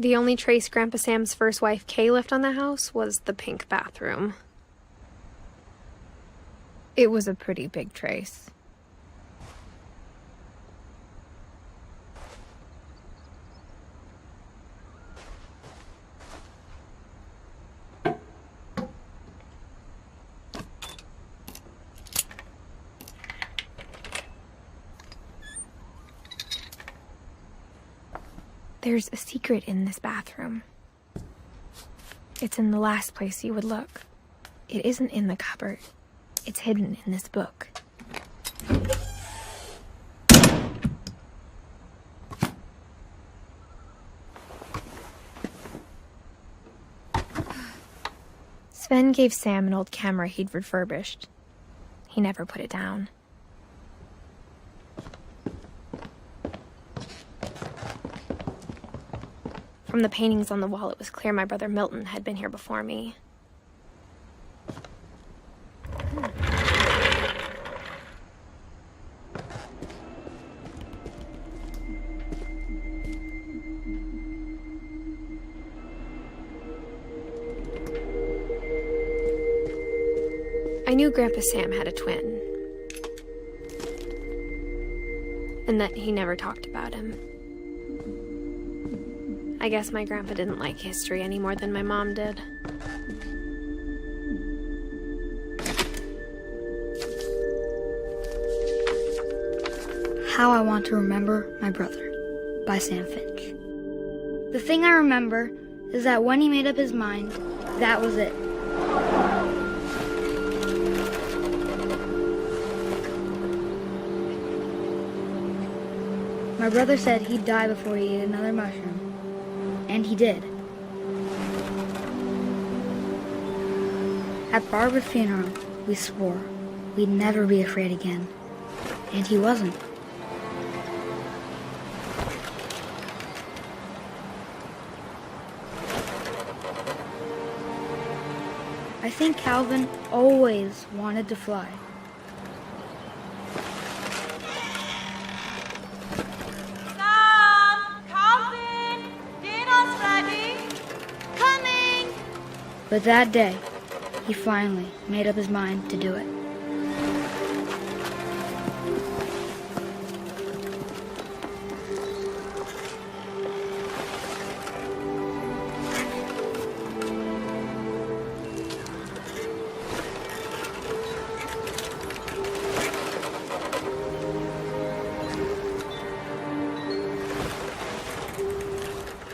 The only trace Grandpa Sam's first wife, Kay, left on the house was the pink bathroom. It was a pretty big trace. There's a secret in this bathroom. It's in the last place you would look. It isn't in the cupboard. It's hidden in this book. Sven gave Sam an old camera he'd refurbished. He never put it down. From the paintings on the wall, it was clear my brother Milton had been here before me. I knew Grandpa Sam had a twin, and that he never talked about him. I guess my grandpa didn't like history any more than my mom did. How I Want to Remember My Brother by Sam Finch. The thing I remember is that when he made up his mind, that was it. My brother said he'd die before he ate another mushroom. And he did. At Barbara's funeral, we swore we'd never be afraid again. And he wasn't. I think Calvin always wanted to fly. But that day, he finally made up his mind to do it.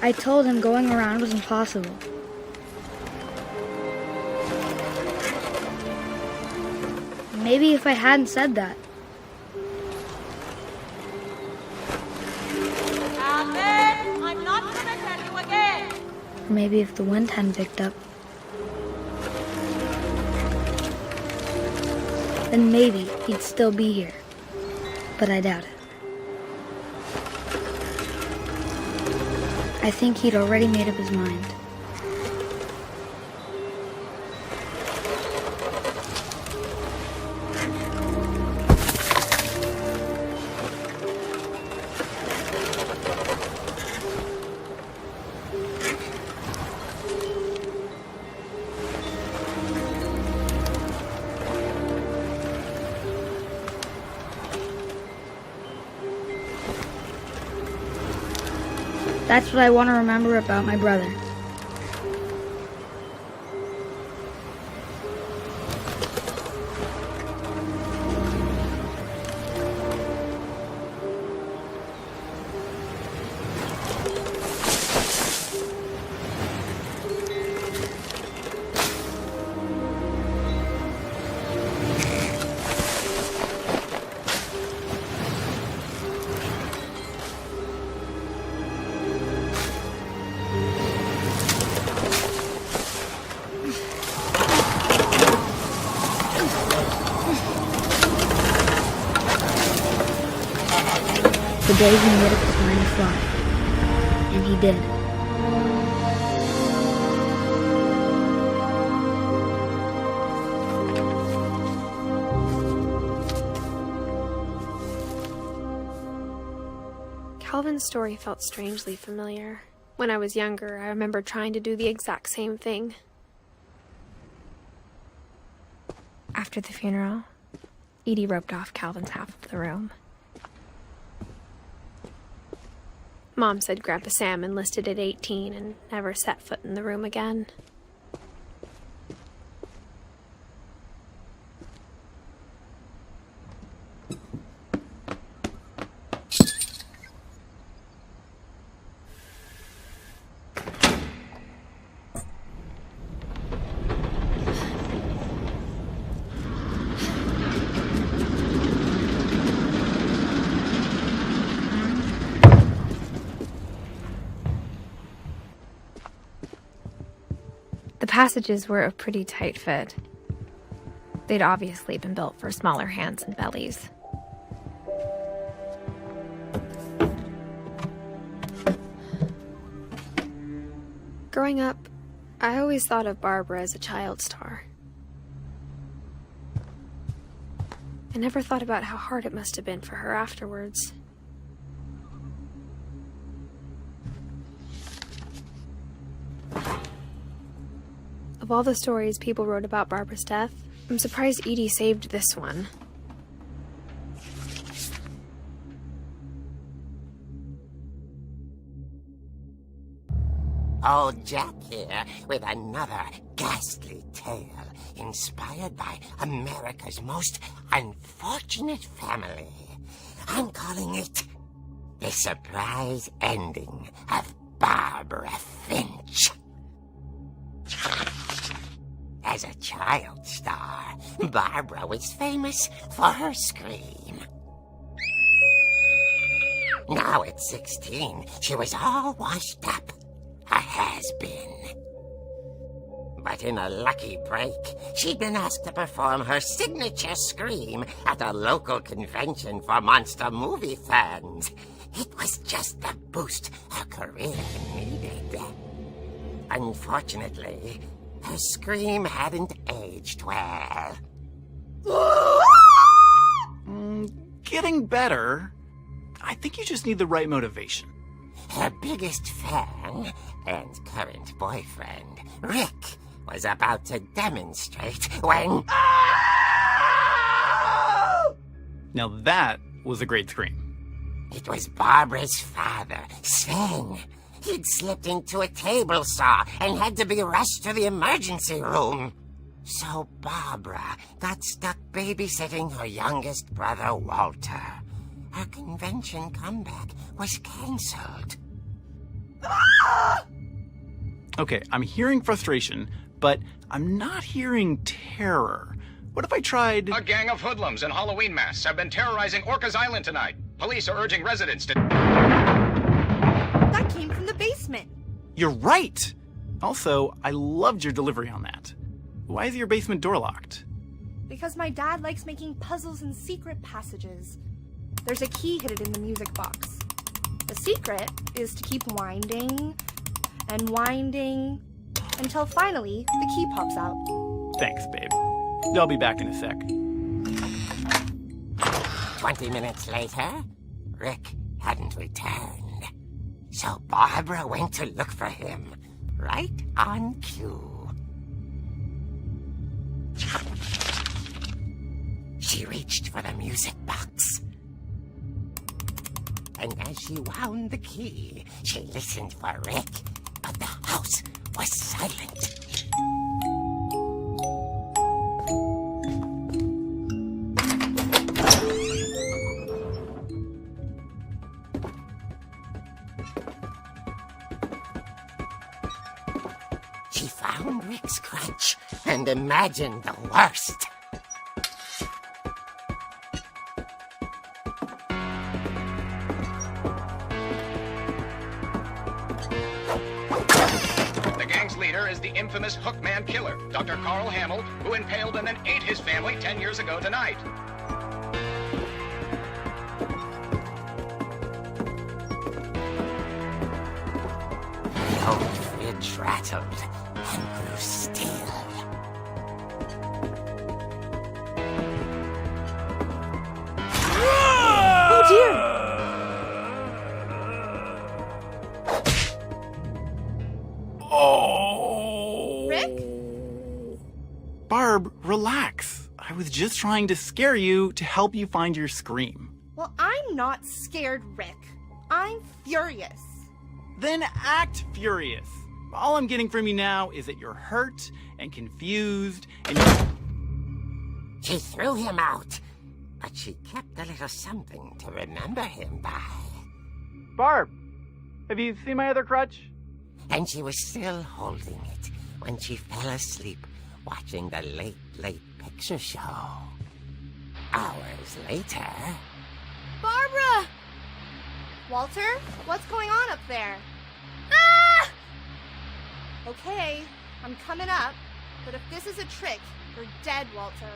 I told him going around was impossible. Maybe if I hadn't said that. Alvin, I'm not gonna tell you again. Or maybe if the wind hadn't picked up. Then maybe he'd still be here. But I doubt it. I think he'd already made up his mind. That's what I want to remember about my brother. The day he made up his mind to fly. And he did. Calvin's story felt strangely familiar. When I was younger, I remember trying to do the exact same thing. After the funeral, Edie roped off Calvin's half of the room. Mom said Grandpa Sam enlisted at 18 and never set foot in the room again. The passages were a pretty tight fit. They'd obviously been built for smaller hands and bellies. Growing up, I always thought of Barbara as a child star. I never thought about how hard it must have been for her afterwards. Of all the stories people wrote about Barbara's death, I'm surprised Edie saved this one. Old Jack here with another ghastly tale inspired by America's most unfortunate family. I'm calling it The Surprise Ending of Barbara Finch. As a child star, Barbara was famous for her scream. Now at 16, she was all washed up. A has-been. But in a lucky break, she'd been asked to perform her signature scream at a local convention for monster movie fans. It was just the boost her career needed. Unfortunately, her scream hadn't aged well. Getting better. I think you just need the right motivation. Her biggest fan and current boyfriend, Rick, was about to demonstrate when... Now that was a great scream. It was Barbara's father, Sven. He'd slipped into a table saw and had to be rushed to the emergency room. So Barbara got stuck babysitting her youngest brother, Walter. Her convention comeback was cancelled. Okay, I'm hearing frustration, but I'm not hearing terror. What if I tried... A gang of hoodlums in Halloween masks have been terrorizing Orcas Island tonight. Police are urging residents to... That came from the basement. You're right! Also, I loved your delivery on that. Why is your basement door locked? Because my dad likes making puzzles and secret passages. There's a key hidden in the music box. The secret is to keep winding and winding until finally the key pops out. Thanks, babe. I'll be back in a sec. 20 minutes later, Rick hadn't returned. So Barbara went to look for him, right on cue. She reached for the music box. And as she wound the key, she listened for Rick, but the house was silent. She found Rick's crutch and imagined the worst. The gang's leader is the infamous Hookman killer, Dr. Carl Hamill, who impaled and then ate his family 10 years ago tonight. The old fridge rattled and grew still. Oh dear! just trying to scare you to help you find your scream. Well, I'm not scared, Rick. I'm furious. Then act furious. All I'm getting from you now is that you're hurt and confused and She threw him out, but she kept a little something to remember him by. Barb, have you seen my other crutch? And she was still holding it when she fell asleep watching the late picture show. Hours later... Barbara! Walter, what's going on up there? Ah! Okay, I'm coming up, but if this is a trick, you're dead, Walter.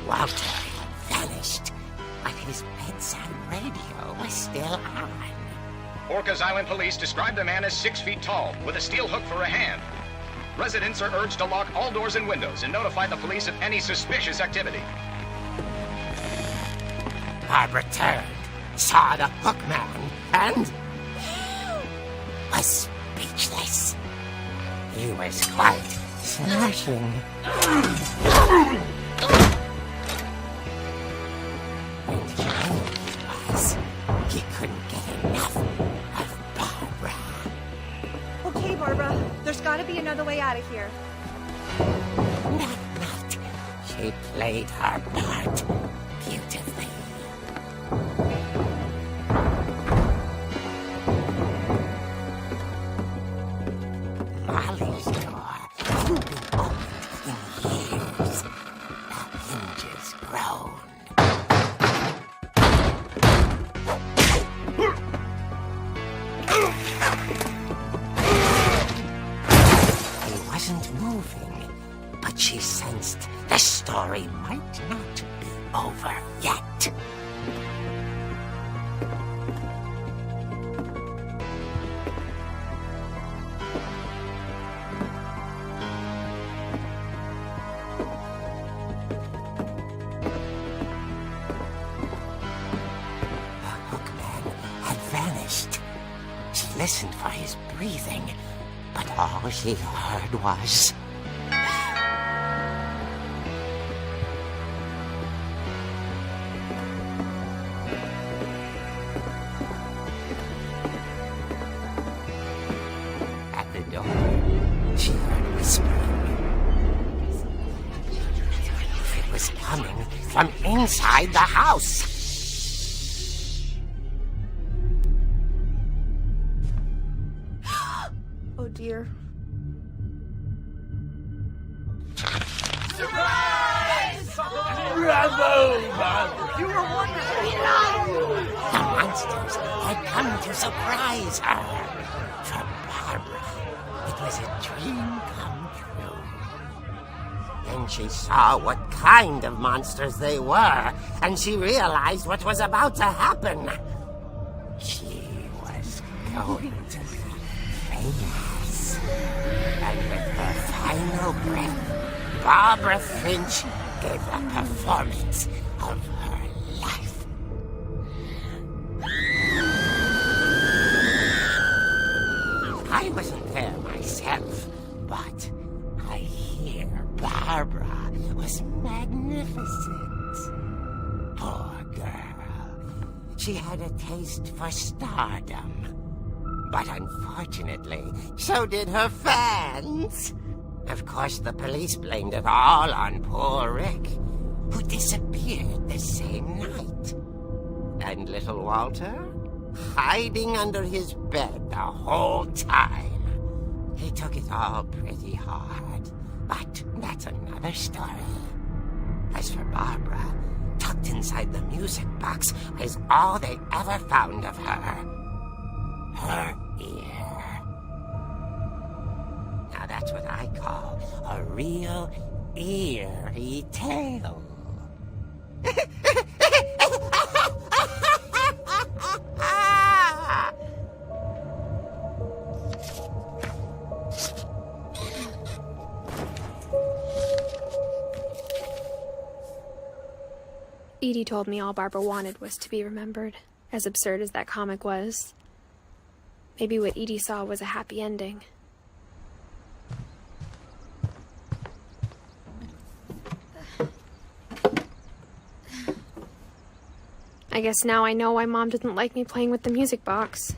Walter had vanished, but his bedside radio was still on. Orcas Island police describe the man as 6 feet tall, with a steel hook for a hand. Residents are urged to lock all doors and windows and notify the police of any suspicious activity. Barbara turned, saw the hook man, and was speechless. He was quite smashing. He couldn't get enough of Barbara. Okay, Barbara, there's gotta be another way out of here. That night, she played her part beautifully. Molly's door hadn't been opened in years. The hinges groaned. He wasn't moving, but she sensed the story might not be over yet. She listened for his breathing, but all she heard was... At the door, she heard whispering. It was coming from inside the house. Oh dear. Bravo, Barbara! You were wonderful! The monsters had come to surprise her. For Barbara, it was a dream come true. Then she saw what kind of monsters they were, and she realized what was about to happen. She was going to be famous. And with her final breath, Barbara Finch gave the performance of her life. I wasn't there myself, but I hear Barbara was magnificent. Poor girl. She had a taste for stardom. But unfortunately, so did her fans. Of course, the police blamed it all on poor Rick, who disappeared the same night. And little Walter, hiding under his bed the whole time. He took it all pretty hard, but that's another story. As for Barbara, tucked inside the music box is all they ever found of her. Her ear. Now that's what I call a real eerie tale. Edie told me all Barbara wanted was to be remembered, as absurd as that comic was. Maybe what Edie saw was a happy ending. I guess now I know why Mom didn't like me playing with the music box.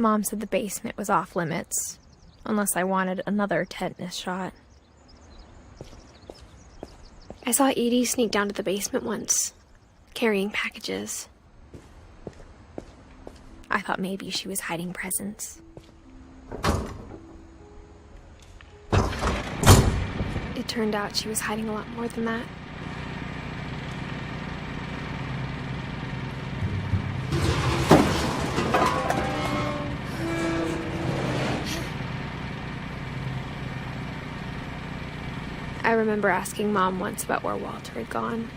Mom said the basement was off limits, unless I wanted another tetanus shot. I saw Edie sneak down to the basement once, carrying packages. I thought maybe she was hiding presents. It turned out she was hiding a lot more than that. I remember asking Mom once about where Walter had gone.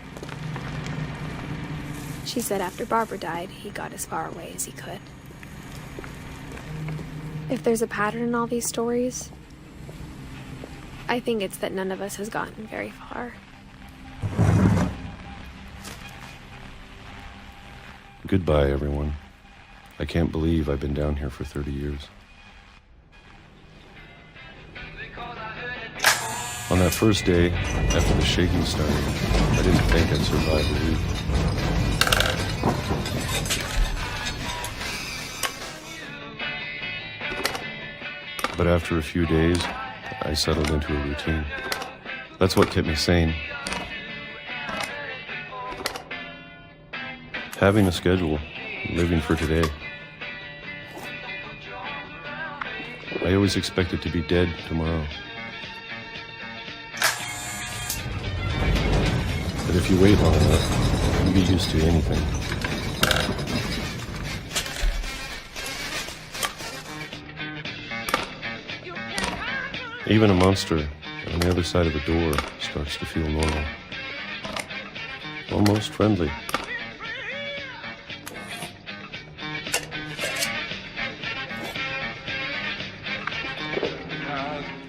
She said after Barbara died, he got as far away as he could. If there's a pattern in all these stories, I think it's that none of us has gotten very far. Goodbye, everyone. I can't believe I've been down here for 30 years. On that first day, after the shaking started, I didn't think I'd survive a week. But after a few days, I settled into a routine. That's what kept me sane. Having a schedule, living for today. I always expected to be dead tomorrow. But if you wait long enough, you get used to anything. Even a monster on the other side of the door starts to feel normal. Almost friendly.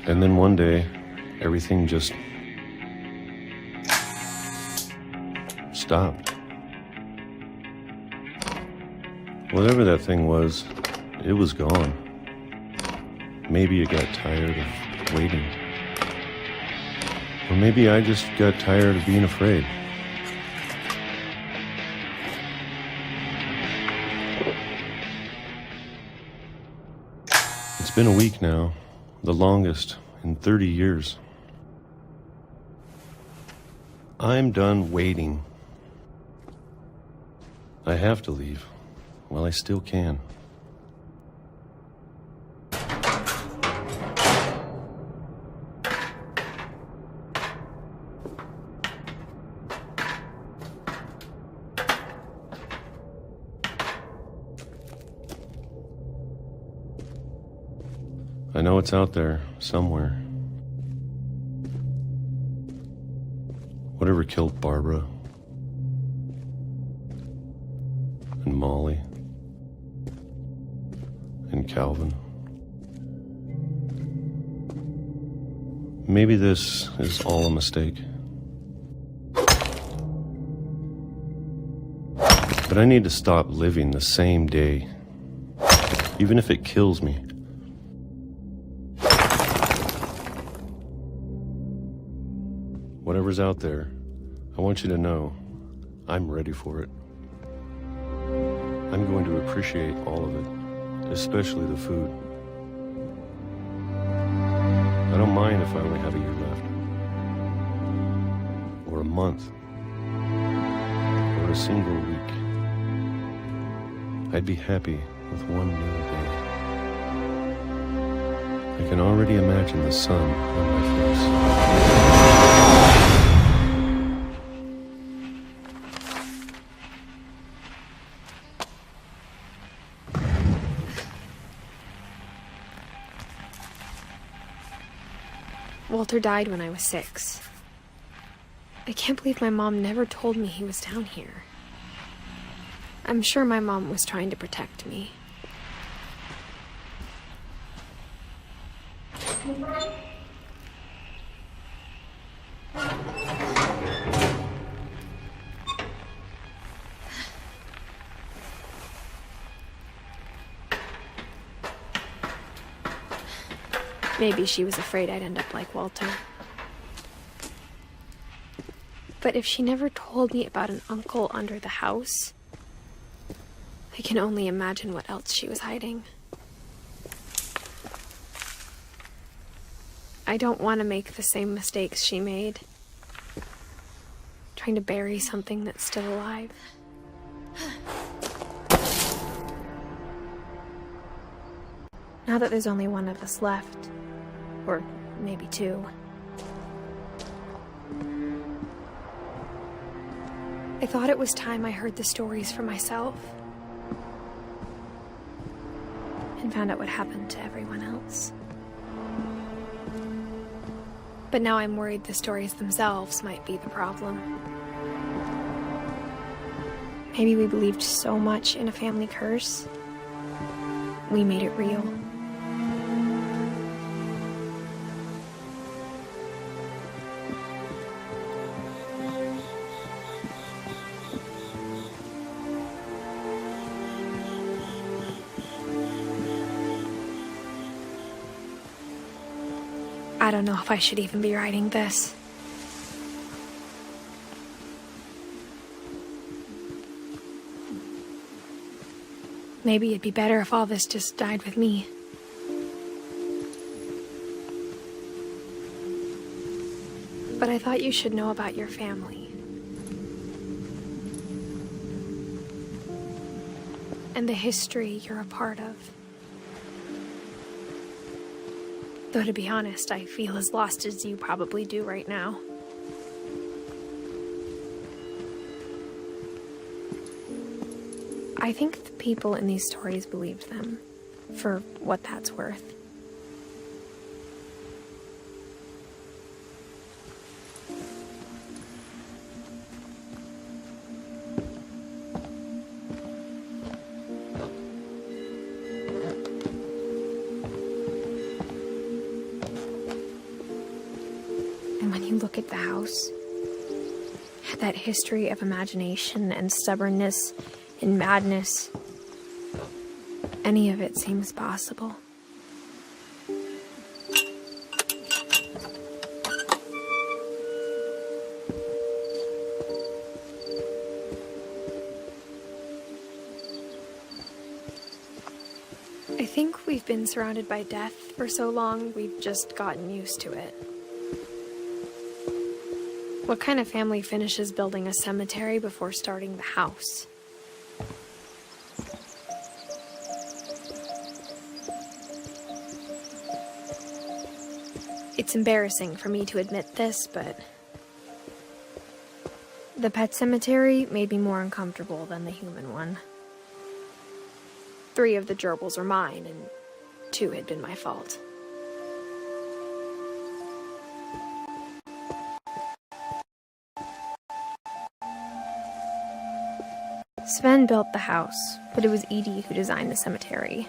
And then one day, everything just stopped. Whatever that thing was, it was gone. Maybe it got tired of waiting. Or maybe I just got tired of being afraid. It's been a week now, the longest in 30 years. I'm done waiting. I have to leave while I still can. I know it's out there somewhere. Whatever killed Barbara and Molly and Calvin. Maybe this is all a mistake. But I need to stop living the same day, even if it kills me. Whatever's out there, I want you to know I'm ready for it. I'm going to appreciate all of it, especially the food. I don't mind if I only have a year left, or a month, or a single week. I'd be happy with one new day. I can already imagine the sun on my face. Walter died when I was 6. I can't believe my mom never told me he was down here. I'm sure my mom was trying to protect me. Maybe she was afraid I'd end up like Walter. But if she never told me about an uncle under the house, I can only imagine what else she was hiding. I don't want to make the same mistakes she made, trying to bury something that's still alive. Now that there's only one of us left, or maybe 2, I thought it was time I heard the stories for myself and found out what happened to everyone else. But now I'm worried the stories themselves might be the problem. Maybe we believed so much in a family curse, we made it real. I don't know if I should even be writing this. Maybe it'd be better if all this just died with me. But I thought you should know about your family. And the history you're a part of. Though to be honest, I feel as lost as you probably do right now. I think the people in these stories believed them, for what that's worth. And when you look at the house, that history of imagination and stubbornness and madness, any of it seems possible. I think we've been surrounded by death for so long, we've just gotten used to it. What kind of family finishes building a cemetery before starting the house? It's embarrassing for me to admit this, but the pet cemetery made me more uncomfortable than the human one. 3 of the gerbils were mine, and 2 had been my fault. Sven built the house, but it was Edith who designed the cemetery.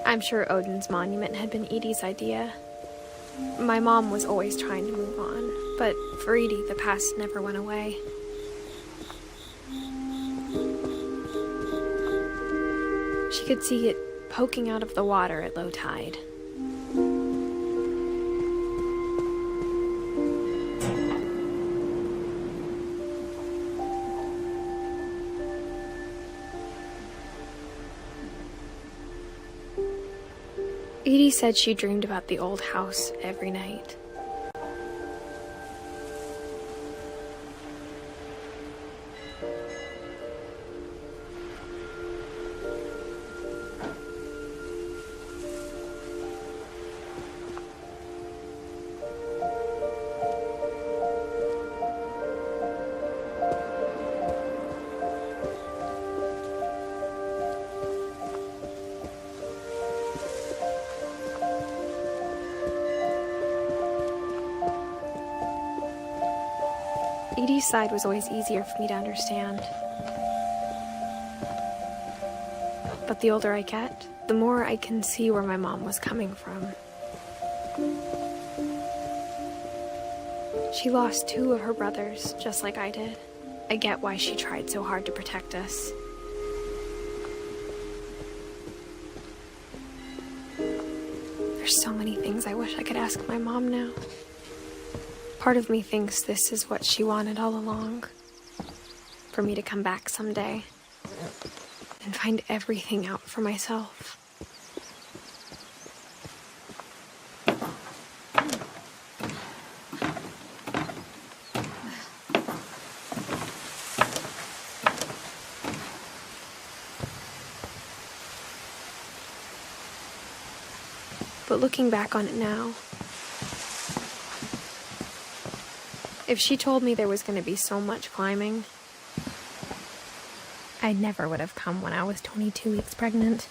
I'm sure Odin's monument had been Edie's idea. My mom was always trying to move on. But for Edie, the past never went away. She could see it poking out of the water at low tide. Edie said she dreamed about the old house every night. Edie's side was always easier for me to understand. But the older I get, the more I can see where my mom was coming from. She lost 2 of her brothers, just like I did. I get why she tried so hard to protect us. There's so many things I wish I could ask my mom now. Part of me thinks this is what she wanted all along. For me to come back someday and find everything out for myself. But looking back on it now, if she told me there was going to be so much climbing, I never would have come when I was 22 weeks pregnant.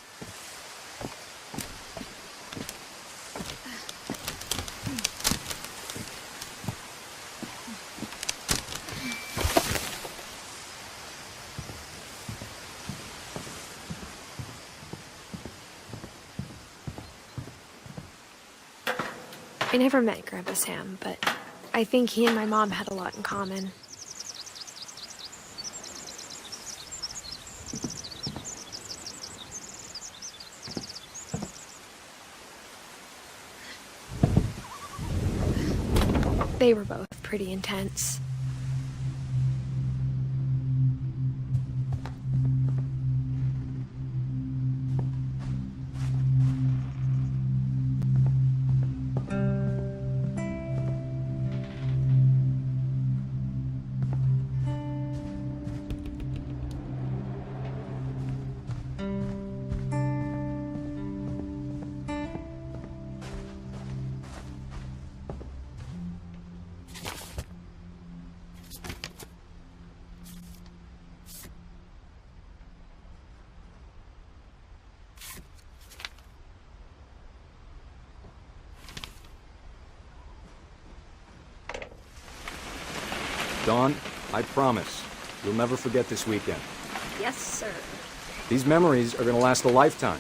I never met Grandpa Sam, but I think he and my mom had a lot in common. They were both pretty intense. Dawn, I promise, you'll never forget this weekend. Yes, sir. These memories are going to last a lifetime.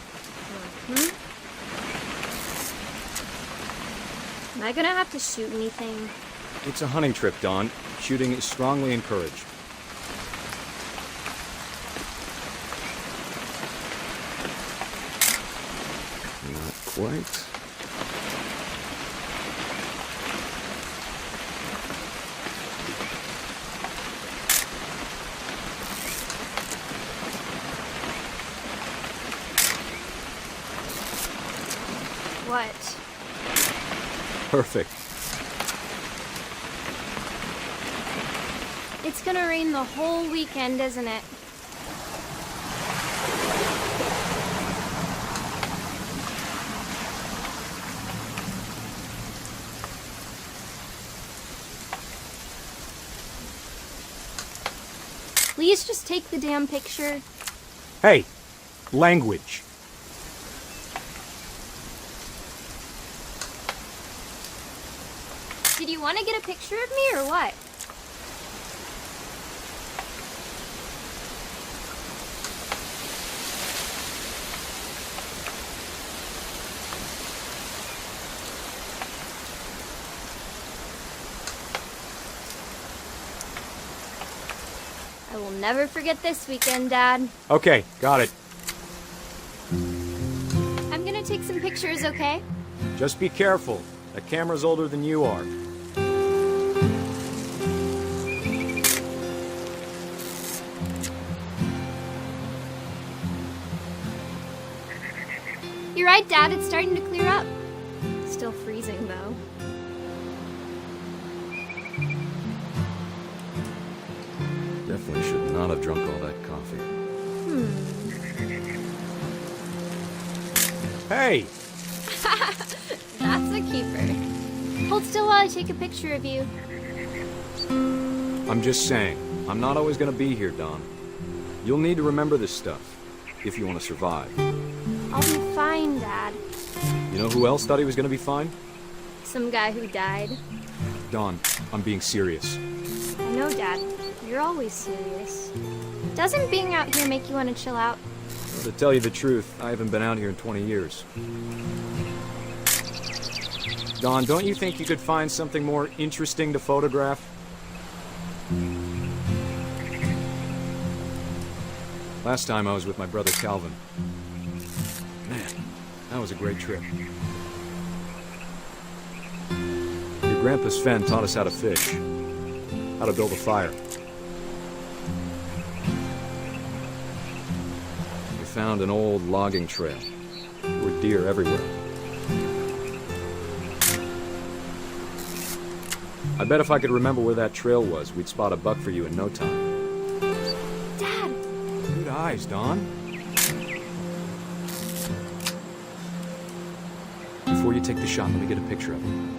Am I gonna have to shoot anything? It's a hunting trip, Dawn. Shooting is strongly encouraged. Not quite. What? Perfect. It's gonna rain the whole weekend, isn't it? Please just take the damn picture. Hey, language. Did you want to get a picture of me or what? I will never forget this weekend, Dad. Okay, got it. I'm gonna take some pictures, okay? Just be careful. That camera's older than you are. You're right, Dad. It's starting to clear up. Still freezing, though. Definitely should not have drunk all that coffee. Hey! That's a keeper. Hold still while I take a picture of you. I'm just saying, I'm not always gonna be here, Don. You'll need to remember this stuff, if you want to survive. I'll be fine, Dad. You know who else thought he was gonna be fine? Some guy who died. Don, I'm being serious. I know, Dad. You're always serious. Doesn't being out here make you want to chill out? Well, to tell you the truth, I haven't been out here in 20 years. Don, don't you think you could find something more interesting to photograph? Last time I was with my brother Calvin. Man, that was a great trip. Your grandpa Sven taught us how to fish, how to build a fire. We found an old logging trail. There were deer everywhere. I bet if I could remember where that trail was, we'd spot a buck for you in no time. Dad! Good eyes, Don. Before you take the shot, let me get a picture of you.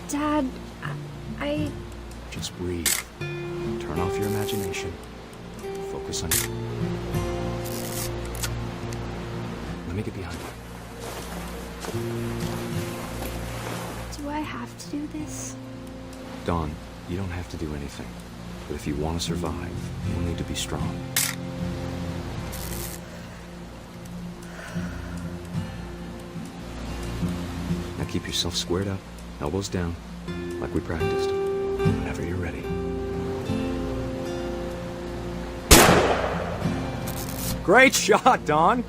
Dad, I... Just breathe. Turn off your imagination. Focus on you. Let me get behind you. Do I have to do this? Dawn, you don't have to do anything. But if you want to survive, you'll need to be strong. Now keep yourself squared up, elbows down, like we practiced. Whenever you're ready. Great shot, Dawn!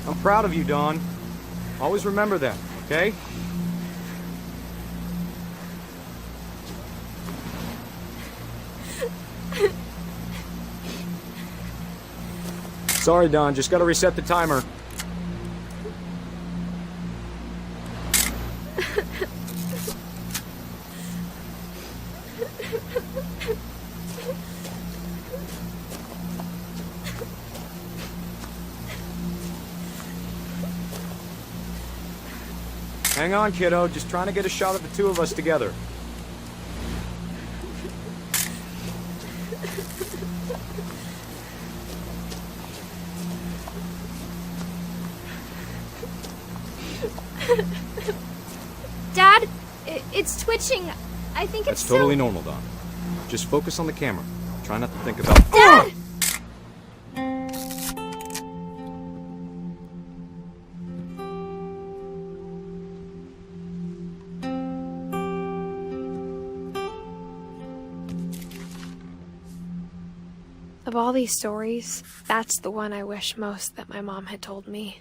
I'm proud of you, Dawn. Always remember that, okay? Sorry, Don. Just gotta reset the timer. Hang on, kiddo. Just trying to get a shot of the two of us together. Dad, it's twitching. I think it's That's totally normal, Don. Just focus on the camera. Try not to think about... Dad! Of all these stories, that's the one I wish most that my mom had told me.